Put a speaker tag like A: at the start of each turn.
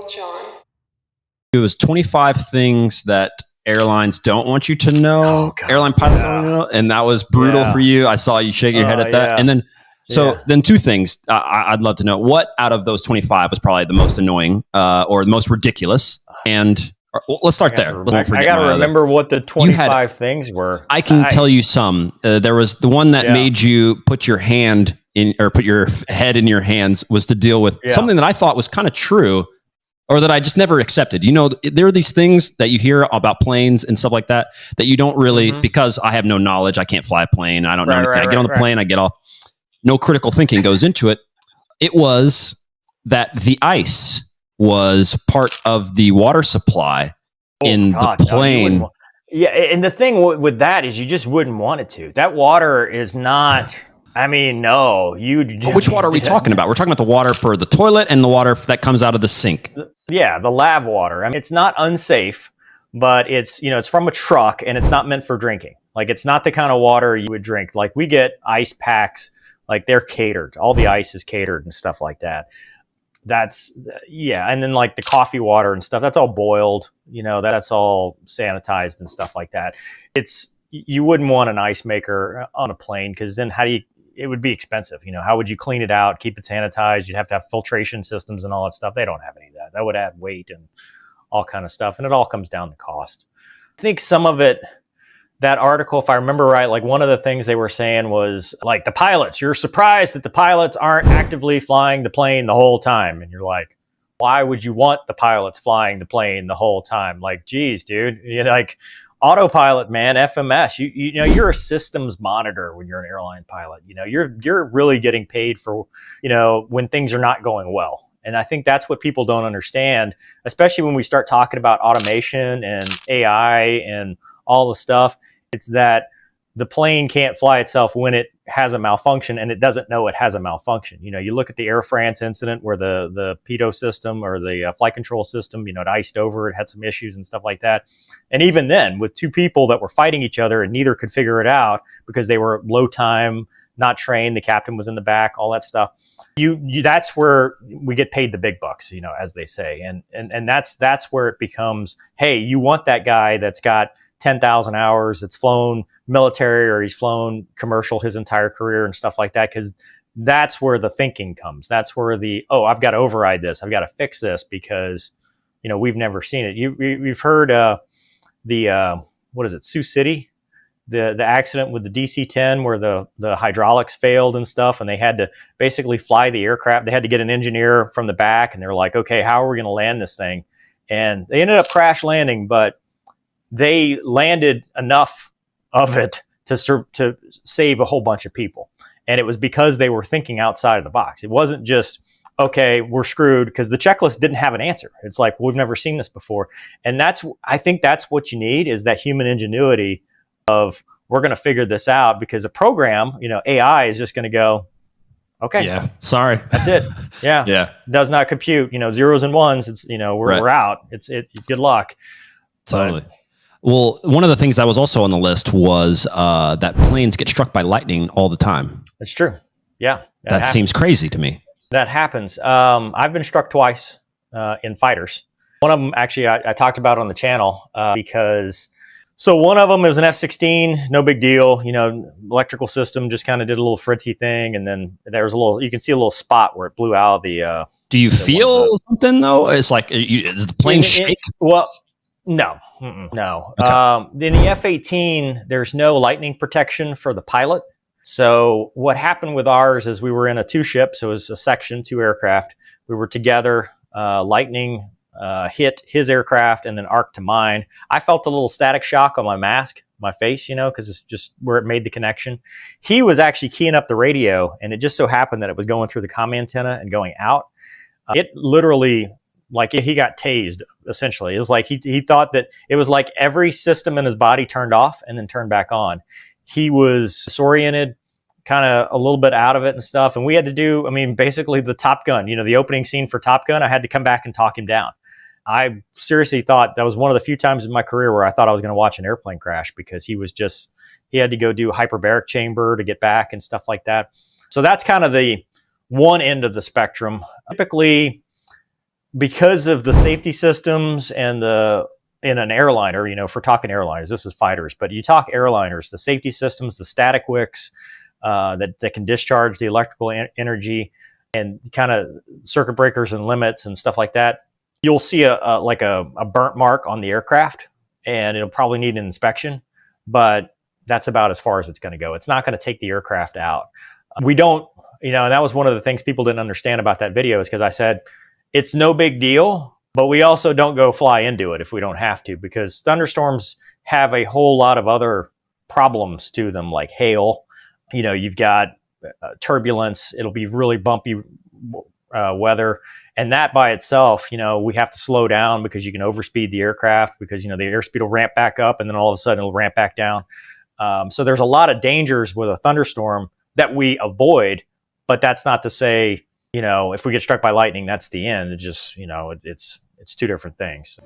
A: 𝗪𝗡𝗀𝗀𝗡.
B: It was 25 things that airlines don't want you to know.
C: Oh, God,
B: Airline pilots don't want you to know. And that was brutal for you. I saw you shake your head at that. And then, then two things I'd love to know. What out of those 25 was probably the most annoying or the most ridiculous? And let's start there.
C: I got to remember what the 25 things were.
B: I can tell you some. There was the one that made you put your hand in, or put your head in your hands, was to deal with something that I thought was kind of true, or that I just never accepted. You know, there are these things that you hear about planes and stuff like that, that you don't really, because I have no knowledge, I can't fly a plane, I don't know anything. I get on the plane, I get off. No critical thinking goes into it. It was that the ice was part of the water supply in the plane.
C: And the thing with that is you just wouldn't want it to. That water is not... I mean, no,
B: which water are we talking about? We're talking about the water for the toilet and the water that comes out of the sink.
C: Yeah, the lab water. I mean, it's not unsafe, but it's, it's from a truck and it's not meant for drinking. Like, it's not the kind of water you would drink. Like, we get ice packs, like they're catered. All the ice is catered and stuff like that. And then like the coffee water and stuff, that's all boiled, that's all sanitized and stuff like that. You wouldn't want an ice maker on a plane, because then it would be expensive. How would you clean it out, keep it sanitized? You'd have to have filtration systems and all that stuff. They don't have any of that. That would add weight and all kind of stuff. And it all comes down to cost. I think some of it, that article, if I remember right, like one of the things they were saying was like the pilots, you're surprised that the pilots aren't actively flying the plane the whole time. And you're like, why would you want the pilots flying the plane the whole time? Like, geez, dude, like, autopilot, man, FMS. You're a systems monitor when you're an airline pilot. You're really getting paid for, when things are not going well. And I think that's what people don't understand, especially when we start talking about automation and AI and all the stuff. It's that the plane can't fly itself when it has a malfunction, and it doesn't know it has a malfunction. You look at the Air France incident where the pitot system, or the flight control system, it iced over, it had some issues and stuff like that. And even then, with two people that were fighting each other and neither could figure it out because they were low time, not trained, the captain was in the back, all that stuff. That's where we get paid the big bucks, as they say. And that's where it becomes, hey, you want that guy that's got 10,000 hours, that's flown military, or he's flown commercial his entire career and stuff like that, because that's where the thinking comes. That's where I've got to override this, I've got to fix this, because we've never seen it. You've heard what is it, Sioux City, the accident with the DC-10 where the hydraulics failed and stuff, and they had to basically fly the aircraft. They had to get an engineer from the back, and they're like, okay, how are we going to land this thing? And they ended up crash landing, but they landed enough of it to save a whole bunch of people. And it was because they were thinking outside of the box. It wasn't just, okay, we're screwed, because the checklist didn't have an answer. It's like, we've never seen this before. And I think that's what you need, is that human ingenuity of, we're going to figure this out, because a program, AI is just going to go, okay,
B: yeah, sorry,
C: that's it. Yeah.
B: Yeah.
C: Does not compute, zeros and ones. It's, we're out. Good luck.
B: Totally. Well, one of the things that was also on the list was that planes get struck by lightning all the time.
C: It's true. Yeah.
B: That seems crazy to me.
C: That happens. I've been struck twice in fighters. One of them, actually, I talked about on the channel because... So one of them was an F-16, no big deal. Electrical system just kind of did a little fritzy thing. And then there was you can see a little spot where it blew out the...
B: Do you feel something, though? It's like, is the plane shake?
C: Well, no. No. Okay. In the F-18, there's no lightning protection for the pilot. So what happened with ours is we were in a two ship, so it was a section, two aircraft. We were together, lightning hit his aircraft and then arced to mine. I felt a little static shock on my mask, my face, because it's just where it made the connection. He was actually keying up the radio, and it just so happened that it was going through the comm antenna and going out. It literally, like, he got tased, essentially. It was like he thought that it was like every system in his body turned off and then turned back on. He was disoriented, kind of a little bit out of it and stuff. And we had to do, basically the Top Gun, the opening scene for Top Gun, I had to come back and talk him down. I seriously thought that was one of the few times in my career where I thought I was going to watch an airplane crash, because he had to go do hyperbaric chamber to get back and stuff like that. So that's kind of the one end of the spectrum. Typically, because of the safety systems and in an airliner, you know, if we're talking airliners, this is fighters, but you talk airliners, the safety systems, the static wicks that can discharge the electrical energy and kind of circuit breakers and limits and stuff like that. You'll see a burnt mark on the aircraft, and it'll probably need an inspection, but that's about as far as it's going to go. It's not going to take the aircraft out. We don't, you know, and that was one of the things people didn't understand about that video, is because I said, it's no big deal, but we also don't go fly into it if we don't have to, because thunderstorms have a whole lot of other problems to them, like hail. You know, you've got turbulence. It'll be really bumpy weather. And that by itself, you know, we have to slow down because you can overspeed the aircraft, because, you know, the airspeed will ramp back up and then all of a sudden it'll ramp back down. So there's a lot of dangers with a thunderstorm that we avoid, but that's not to say, you know, if we get struck by lightning, that's the end. It just, you know, it's two different things.